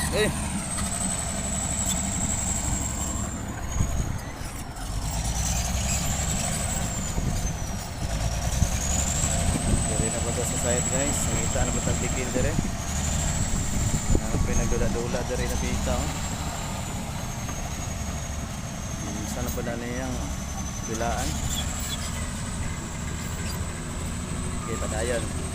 Eh. Dere na ba to sa side guys? Ngita na ba tagdikil dere? Ang pinagdula-dula dere na pita oh. Sana pa na niyang bilaan. Okay, padayon.